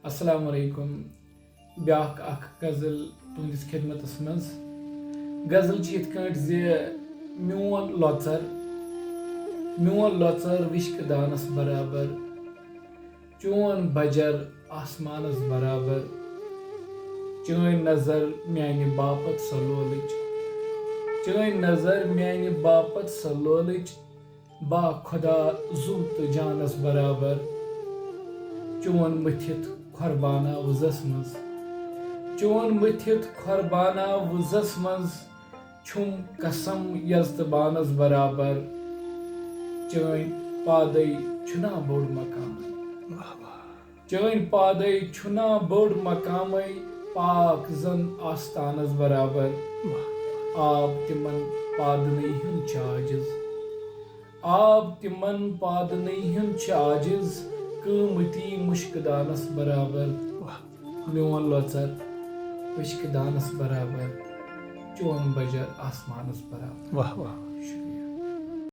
अस्सलाम वालेकुम। ब्याख अख गजल तुंदिस खिदमतस मज। गजल छ यिथ कट ज म्योन लोचर विश्क दानस बराबर, चोन बजर आसमानस बराबर, चोन नजर म्यानि बापत सलोलच, चोन नजर म्यानि बापत सलोलच, बा खुदा जू तो जानस बराबर, चोन मथित खरबाना वजस मज, चोन मथित खरबाना वजस मज, छुम कसम यजतबानस बराबर, चोन पादई छुना बोड़ मकाम, चोन पादई छुना बोड़ मकाम, पाक जन आस्तानस बराबर, आब तिमन पादनई हुन चाजिज, आब तिमन पादनई हुन चाजिज, कीमती मुश्कदानस बराबर, म्योन लोचर विश्क दानस बराबर, चोन बजर आसमानस बराबर। वाह वाह। शुक्रिया।